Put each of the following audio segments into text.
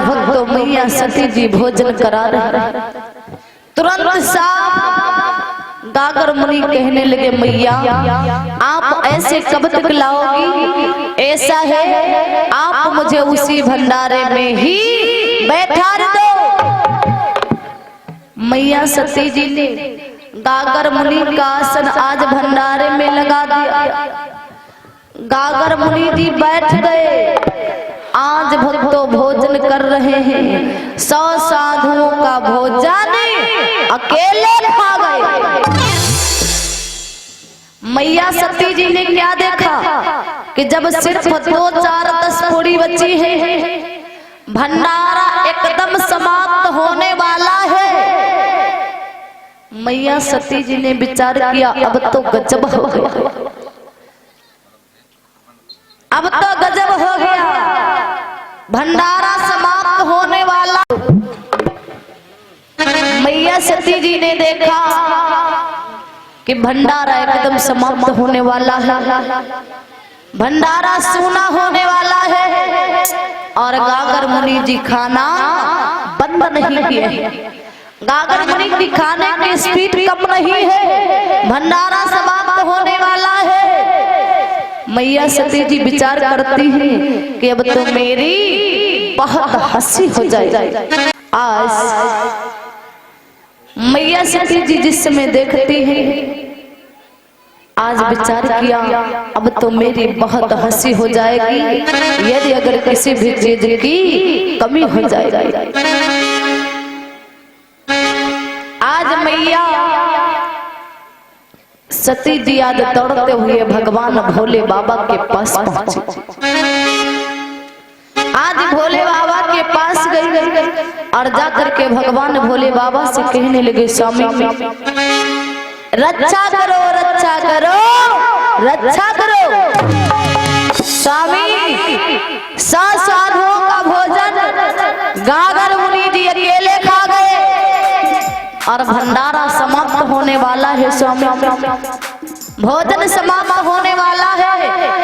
भक्त तो मैया सती जी भोजन करा रहे। तुरंत साहब गागर मुनि कहने लगे, मैया आप ऐसे कब तक लाओगी? ऐसा है आप मुझे उसी भंडारे में ही बैठा दो। मैया सती जी ने गागर मुनि का आसन आज भंडारे में लगा दिया। गागर मुनि जी बैठ गए। आज भक्तों भोजन कर रहे हैं। 100 साधुओं का भोजन अकेले खा गए। मैया सती जी ने क्या देखा कि जब सिर्फ 2-4-10 पूरी बची है, भंडारा एकदम समाप्त होने वाला है। मैया सती जी ने विचार किया, अब तो गजब हो गया, अब तो गजब हो गया, भंडारा समाप्त होने वाला। मैया सती जी ने देखा कि भंडारा एकदम समाप्त होने वाला है, भंडारा सूना होने वाला है और गागर मुनि जी खाना बंद नहीं किए। गागर मुनि की खाने की स्पीड कम नहीं है, भंडारा समाप्त होने वाला है। मैया सती जी विचार करती हैं कि अब तो मेरी बहुत हंसी हो जाए। आज मैया सती जी जिस समय देखती हैं, आज विचार किया अब तो मेरी बहुत हंसी हो जाएगी यदि अगर किसी भी चीज की कमी हो जाएगी। आज मैया सती जी आज दौड़ते हुए भगवान भोले बाबा के पास पहुंची। आज भोले बाबा के पास गई और जाकर के भगवान भोले बाबा से कहने लगे, स्वामी रक्षा करो, रक्षा करो, रक्षा करो। स्वामी 100 साधुओं का भोजन गागर मुनि जी अकेले खा गए और भंडारा समाप्त होने वाला है। स्वामी भोजन समाप्त होने वाला है,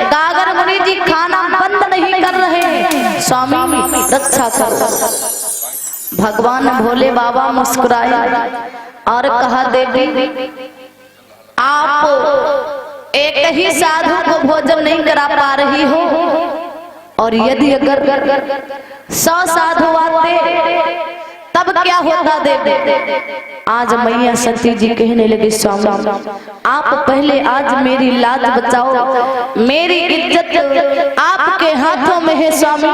गागर मुनि जी खाना बंद नहीं कर रहे हैं, स्वामी रक्षा करो। भगवान भोले बाबा मुस्कुराए और कहा, देवी आप एक ही साधु को भोजन नहीं करा पा रही हो और यदि अगर 100 साधु आते तब क्या होता देवी। आज मैया सती जी कहने लगी, स्वामी आप पहले आज मेरी लाज बचाओ, मेरी इज्जत आपके हाथों में है स्वामी।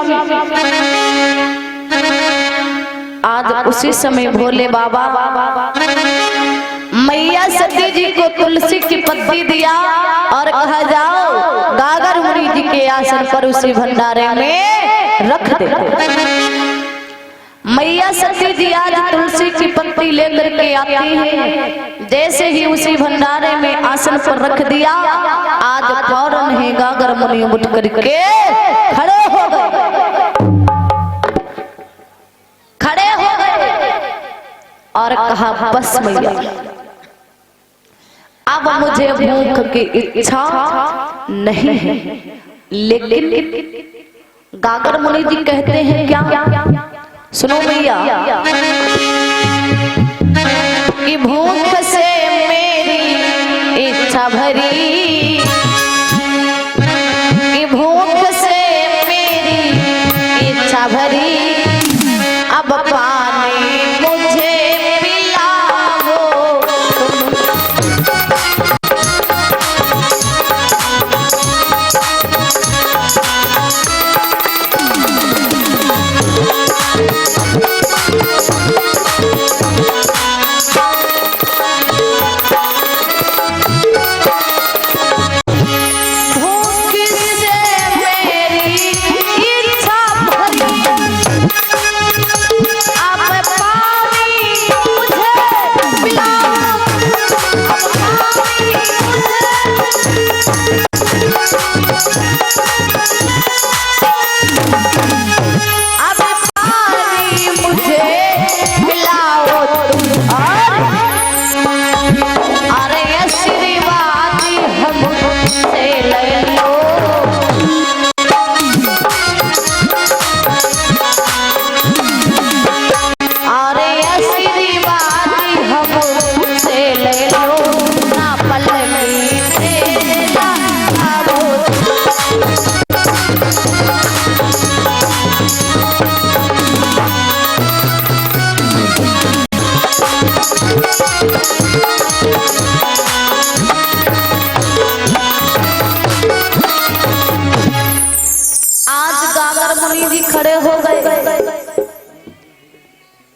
आज उसी समय भोले बाबा मैया सती जी को तुलसी की पत्ती दिया और कहा, जाओ गागर मुनि जी के आसन पर उसी भंडारे में रख दे। मैया सती जी आज तुलसी की पत्ती लेकर के आती है। जैसे ही उसी भंडारे में आसन पर रख दिया, आज फौरन ही गागर मुनि उठ करके खड़े हो गए, खड़े हो गए और कहा, बस मैया अब मुझे भूख की इच्छा नहीं है। लेकिन गागर मुनि जी कहते हैं, क्या? सुनो मैया, कि भूख से मेरी इच्छा भरी, कि भूख से मेरी इच्छा भरी, अब पानी मुझे पिलाओ।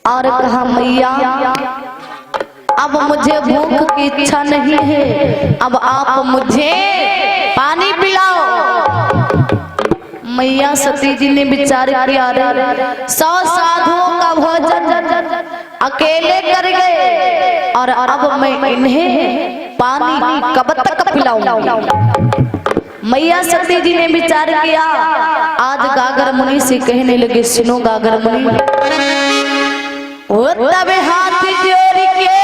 और कहा मैया अब मुझे भूख की इच्छा नहीं है, अब आप मुझे पानी पिलाओ। मैया सती जी ने विचार किया, 100 साधुओं का भोजन अकेले कर गए और अब मैं इन्हें पानी कब तक पिलाऊंगी। मैया सती जी ने विचार किया, आज गागर मुनि से कहने लगे, सुनो गागर मुनि, तब हाथ जोड़ के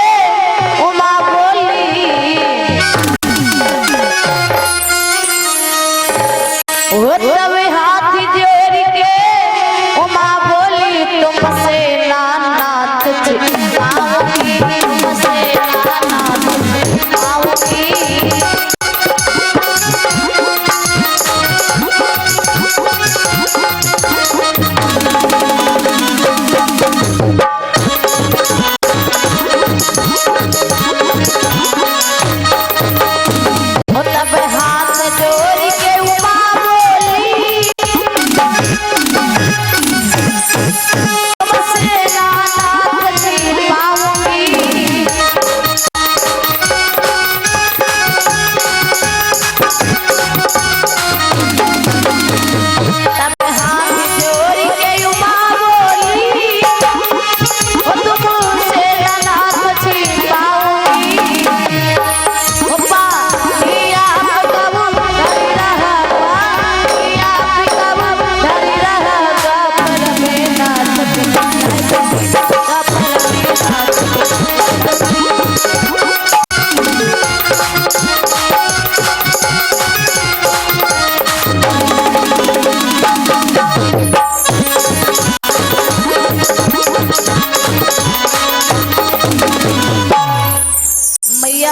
उमा बोली, तब हाथ जोड़ के उमा बोली, तुमसे नाथ चिताऊंगी, तुमसे नाथ चिताऊंगी।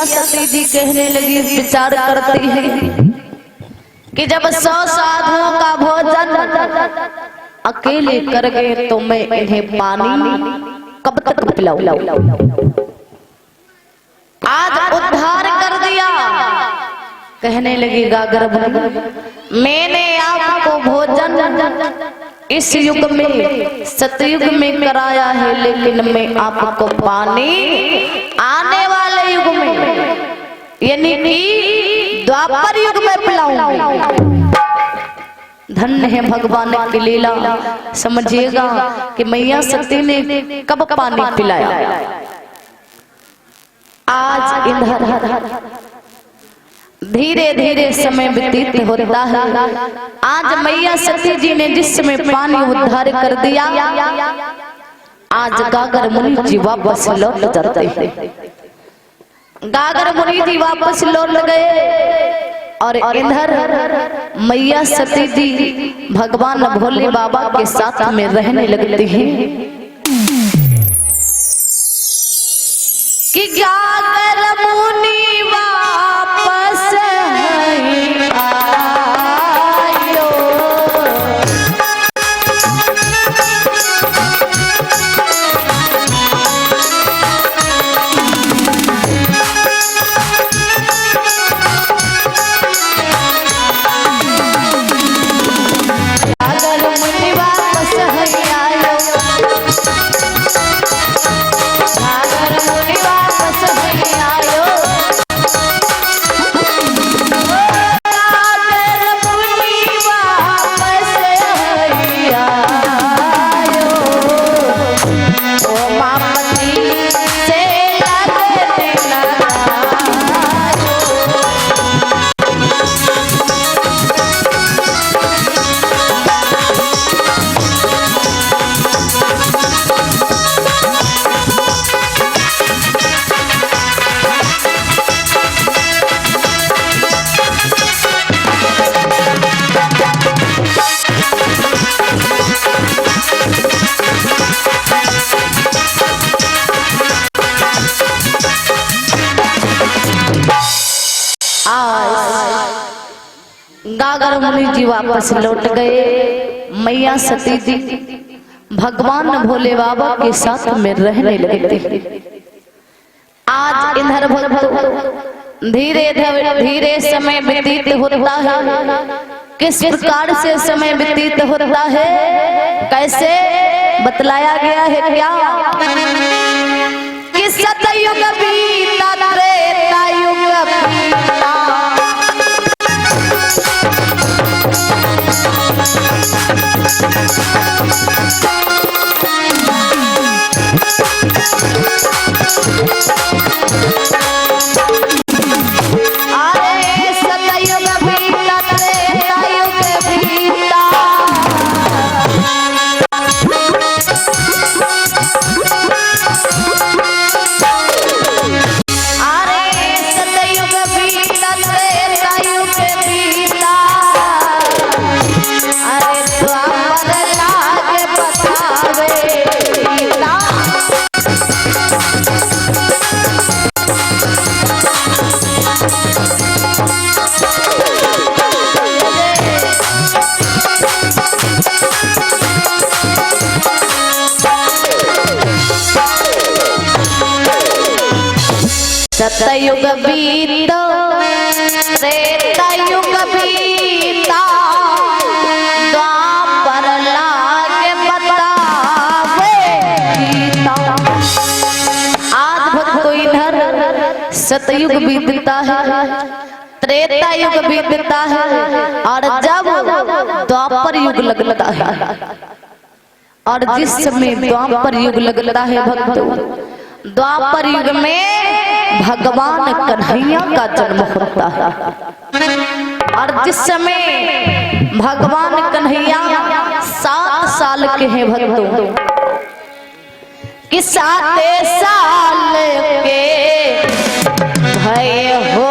सती जी कहने लगी, विचार करती है कि जब 100 साधुओं का भोजन अकेले कर गए तो मैं इन्हें पानी कब तक पिलाऊं। आज उद्धार कर दिया। कहने लगी गागर मुनि, मैंने आपको भोजन इस युग में सतयुग में कराया है, लेकिन मैं आपको पानी आने वाले युग में यानी कि द्वापर युग में पिलाऊंगी। धन्य है भगवान की लीला। समझिएगा कि मैया सती ने कब पानी पिलाया। आज इधर धीरे धीरे समय व्यतीत होता है। आज मैया सती जी ने जिस समय पानी उद्धार कर दिया, आज गागर मुनि जी वापस लौट जाते हैं। गागर मुनि जी वापस लौट गए और इधर मैया सती जी भगवान भोले बाबा के साथ में रहने लगती हैं कि गागर मुनि वापस आयो। गागर मुनि वापस आयो। गागर मुनि वापस आयो। गागर मुनि जी वापस लौट गए। मैया सती जी भगवान भोले बाबा के साथ में रहने लगे। आज इधर धीरे धीरे समय व्यतीत होता है। किस प्रकार से समय व्यतीत होता है, कैसे बतलाया गया है क्या कि सतयुग बीता त्रेता युग बीता, सतयुग बीतो त्रेता युग बीता, द्वापर लागे बतावे गीता। आज भक्तों इधर सतयुग बीतता है, त्रेता युग बीतता है, और जब द्वापर युग लगता है, और जिस समय द्वापर युग लगता है भक्तों, द्वापर युग में भगवान कन्हैया का जन्म होता है। और जिस समय भगवान कन्हैया 7 साल के हैं भक्तों, कि 7 साल के भय हो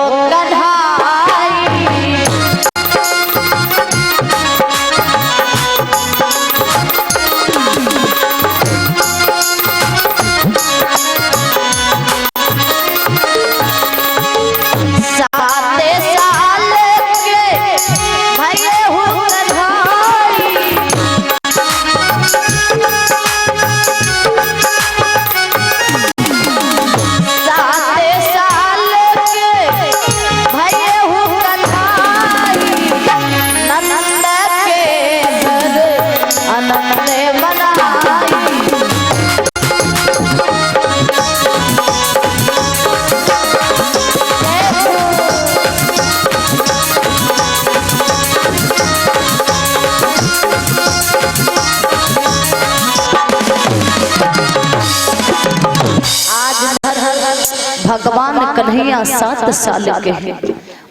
भगवान कन्हैया 7 साल के हैं।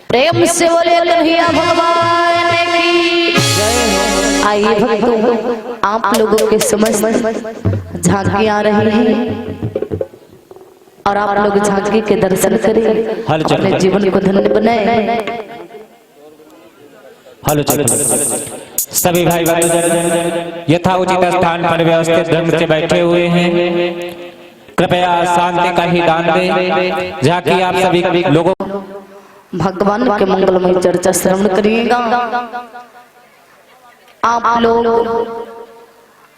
प्रेम से बोले कन्हैया भगवान की। आइए भक्तों, आप लोगों के समझ झांकी आ रही है और आप लोग झांकी के दर्शन करें, अपने जीवन को धन्य बनाए। हेलो सभी भाई यथाउचित स्थान पर व्यवस्थित ढंग से बैठे हुए हैं। कृपया शांति का ही दान दें, जहाँ की आप सभी लोगों भगवान के मंगलमय चर्चा श्रवण करिएगा। आप लोग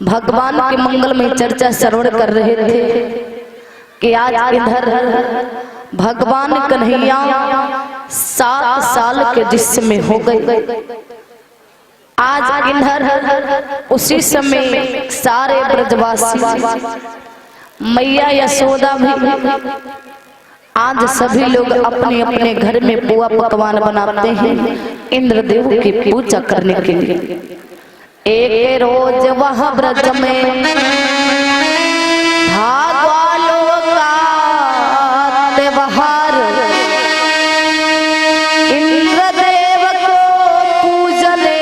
भगवान के मंगलमय चर्चा श्रवण कर रहे थे कि आज इधर भगवान कन्हैया 7 साल के जिसमें हो गए। आज इधर उसी समय सारे ब्रजवासी, मैया यशोदा भी, आज सभी लोग अपने अपने घर में पुआ पकवान बनाते हैं इंद्रदेव की पूजा करने के लिए। एक रोज वह ब्रज में भागवालों का त्योहार, इंद्रदेव को पूजने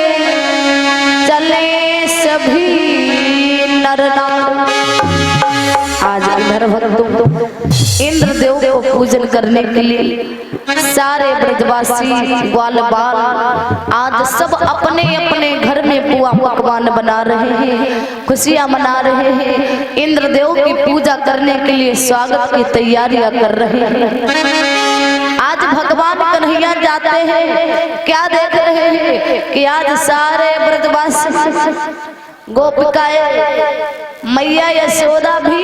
चले सभी नर नार। आज इधर भक्तों इंद्रदेव को पूजन करने के लिए सारे ब्रजवासी ग्वाल बाल आज सब अपने अपने घर में पुआ पकवान बना रहे हैं, खुशियां मना रहे हैं। इंद्रदेव की पूजा करने के लिए स्वागत की तैयारियां कर रहे हैं। आज भगवान कन्हैया जाते हैं, क्या देख रहे हैं कि आज सारे ब्रजवासी, गोपिकाएं, मैया यशोदा भी,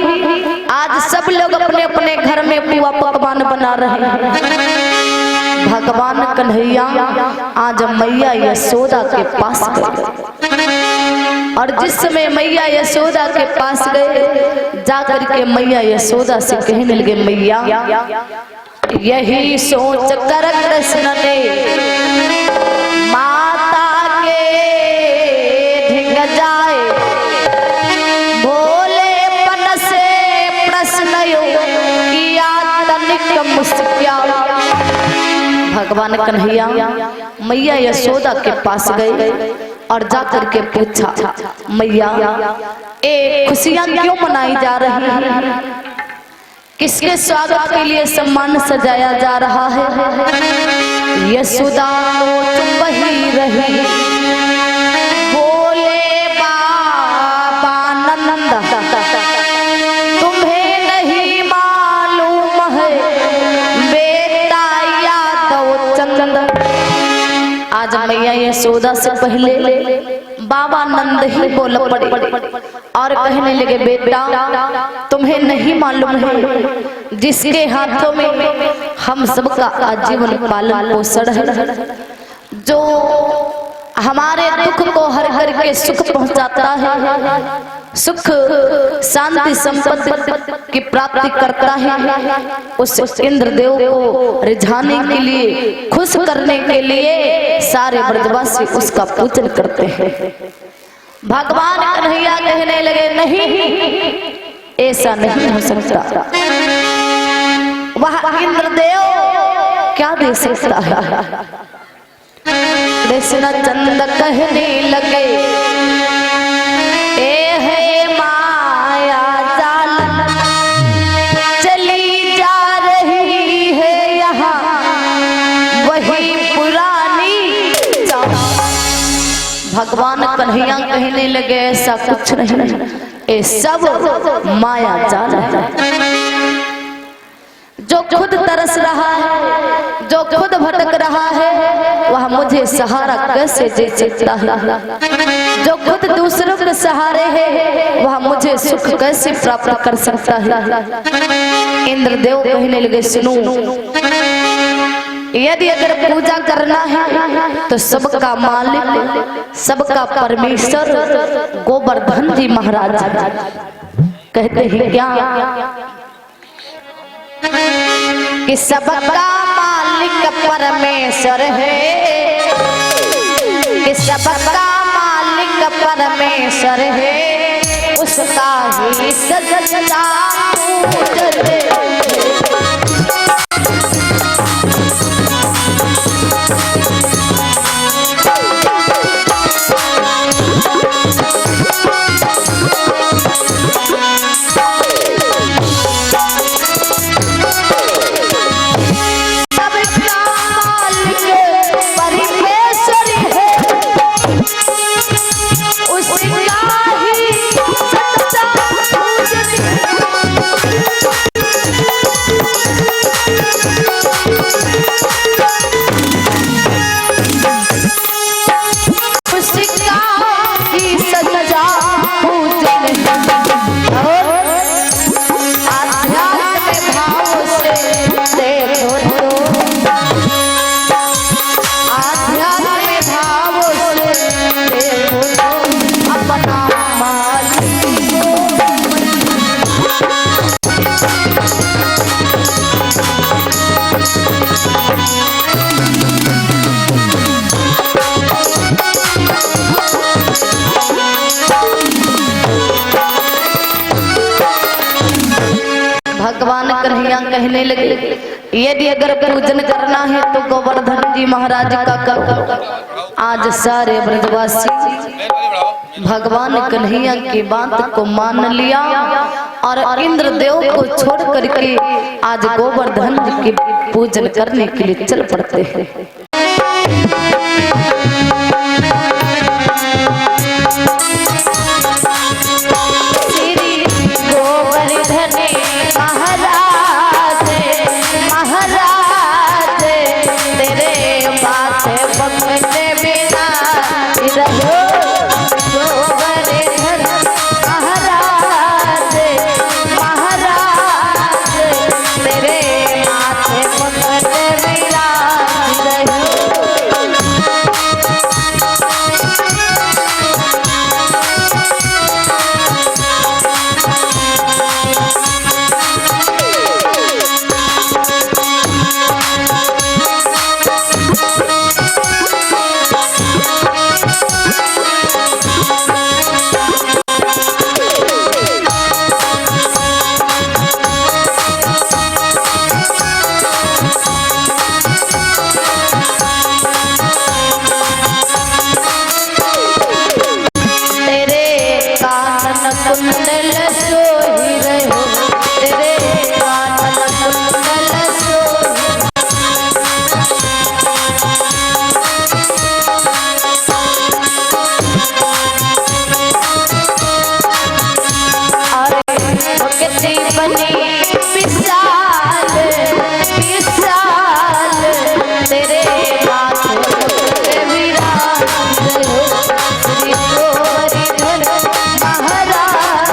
आज सब लोग अपने अपने घर में पुआ पकवान बना रहे हैं। भगवान कन्हैया आज मैया यशोदा के पास गए और जिस समय मैया यशोदा के पास गए, जाकर के मैया यशोदा से कहने लगे, मैया यही सोच कर कृष्ण ने माता के ढिंग जाए, भोलेपन से प्रश्न किया तनिक मुस्किया। भगवान कन्हैया मैया यशोदा के पास गए और जाकर के पूछा, मैया ए खुशियां क्यों मनाई जा रही हैं? किसके स्वागत के लिए सम्मान सजाया जा रहा है? यशोदा तुम वही रही, बोले बाबा नंद, तुम्हें नहीं मालूम है बेटा यादव चंद। आज मैया यशोदा से पहले बाबा नंद ही बोल पड़े और कहने लगे, बेटा तुम्हें नहीं मालूम है जिसके हाथों में हम सबका आजीवन पालन पोषण है, जो हमारे दुख को हर हर के सुख पहुंचाता है, सुख शांति संपत्ति की प्राप्ति करता है, उस इंद्रदेव को रिझाने के लिए, खुश करने के लिए सारे ब्रजवासी उसका पूजन करते हैं। भगवान कन्हैया कहने लगे, नहीं ऐसा नहीं हो सकता, वह इंद्रदेव क्या दे सकता है? कृष्ण चंद कहने लगे, ए है माया जाल चली जा रही है यहाँ वही पुरानी चाल। भगवान कन्हैया कहने लगे, ऐसा कुछ नहीं, ये सब माया जाल है। जो खुद तरस रहा है, जो खुद भटक रहा है, वह मुझे सहारा कैसे दे सकता है? जो खुद दूसरों के सहारे है, वह मुझे सुख कैसे प्राप्त कर सकता है? इंद्रदेव कहने लगे, सुनो, यदि अगर पूजा करना है तो सबका मालिक, सबका परमेश्वर गोवर्धन जी महाराज कहते हैं क्या कि सबका मालिक परमेश्वर है, कि सबका मालिक परमेश्वर है, उसका ही सजदा पूजते। भगवान कन्हैया कहने लगे, यदि अगर पूजन करना है तो गोवर्धन जी महाराज का कर। आज सारे ब्रजवासी भगवान कन्हैया की बात को मान लिया और इंद्रदेव को छोड़ करके आज गोवर्धन जी के पूजन करने के लिए चल पड़ते हैं। अपनी विशाल विशाल तेरे माथे पे विराज हो श्री गोवर्धन महाराज।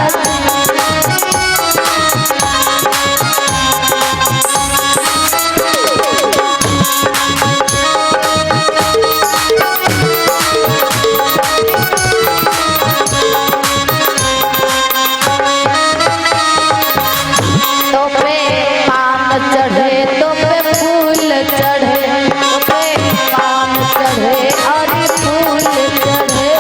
तो पे पान चढ़े तो पे फूल चढ़े, तो पे पान चढ़े और फूल चढ़े।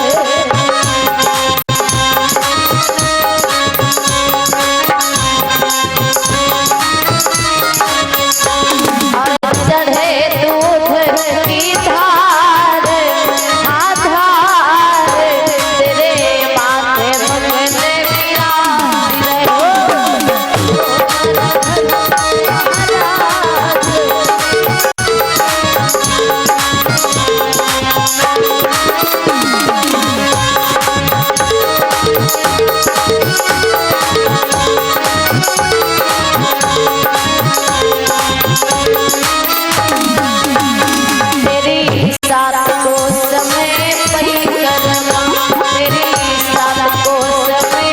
और चढ़े दूध की धार आधार तेरे माथे मगने विराज रहो। तेरी सात कोस में परिक्रमा, तेरी सात कोस में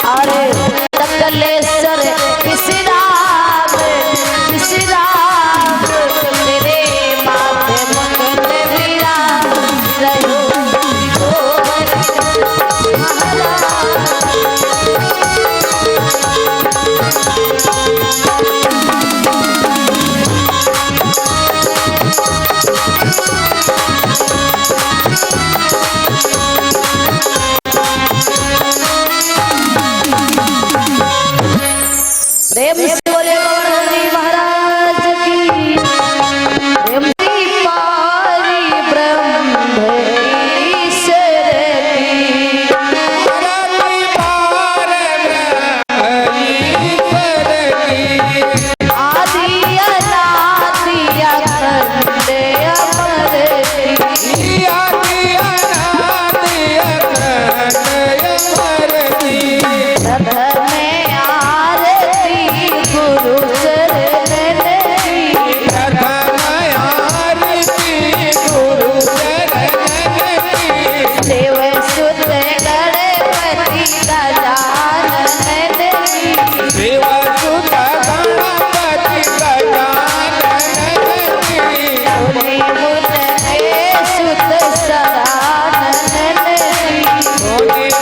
अरे सकलेश्वर विश्राम विश्राम तेरे माथे मगन विराज रहो गोवर्धन महाराज। प्रेम से बोले गोवर्धन जी महाराज की। प्रेम से पारी ब्रह्मेश्वर की। आदि अनादि अखंड अमर की। रथ में आरती गुरु चरण की। देव सुत गणपति गजानन की। मुनि मुन के सुत सदानन की। शैल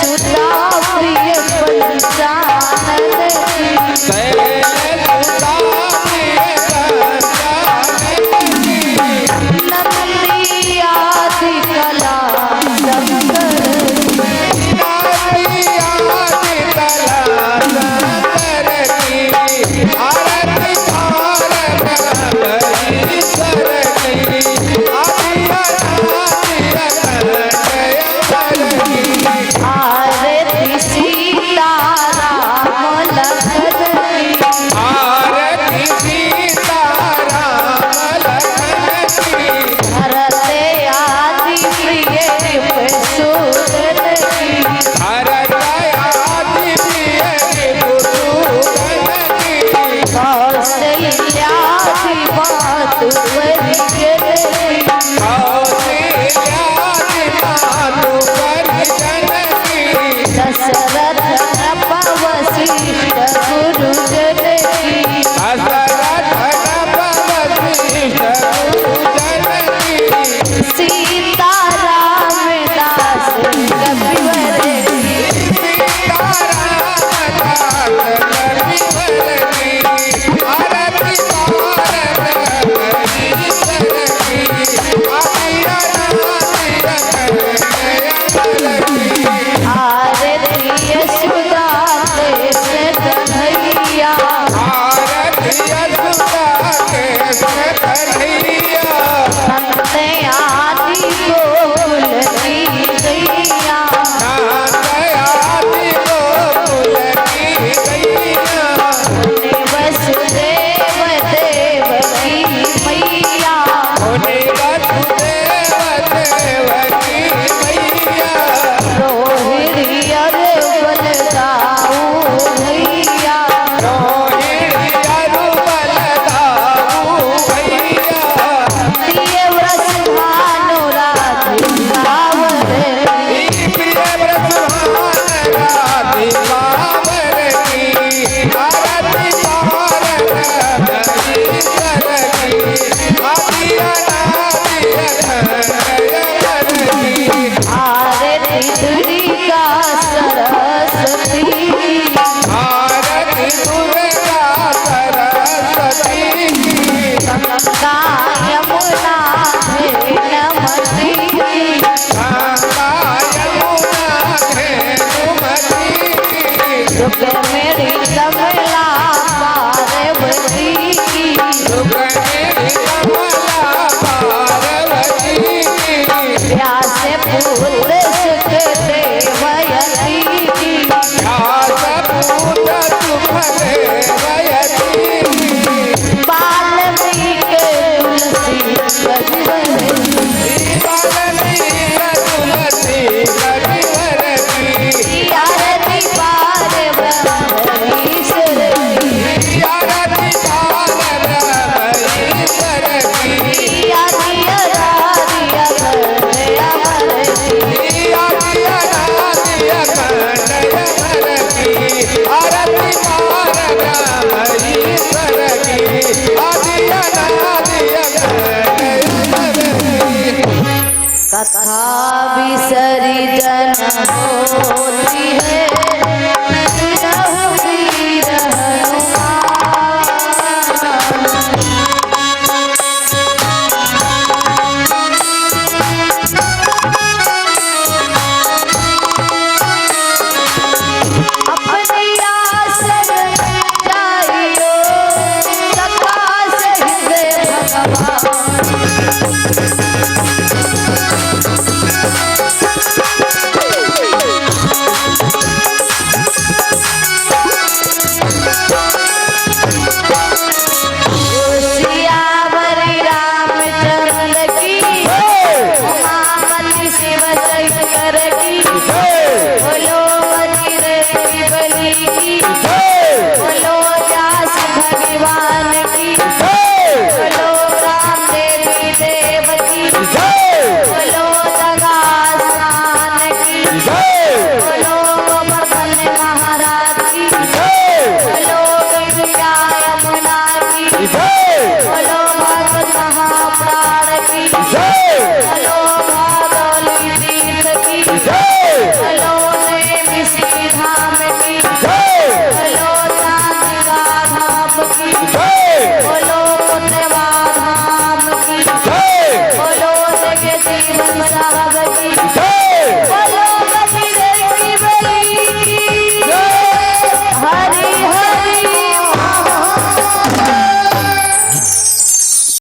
सुता प्रिय पंचानन की। नंदी आदि कला आरती सीताराम लखन की। भरते आदि प्रिय सूदन की। कौशल्यादि मातु परिजन की। दशरथ वशिष्ठ गुरुजन की। सीताराम दास कपिवर आरती कथा विसर्जन होती है रघुवीर अपनी आसन जाइयो कथा से हृदय सियावरी रामचंद्र की उमापति शिव शंकर की बोलो बजरंगी बली की बोलो व्यास भगवान की बोलो राम देवी देव की बोलो दगासान की बोलो गोवर्धन महाराज की बोलो गंगा यमुना की बोलो भागवत महाप्राण की बोलो भादौली तीर्थ की बोलो नेमिषी धाम की बोलो चांदिका धाम की बोलो कुंडवा धाम की बोलो जगत जीवन साहब की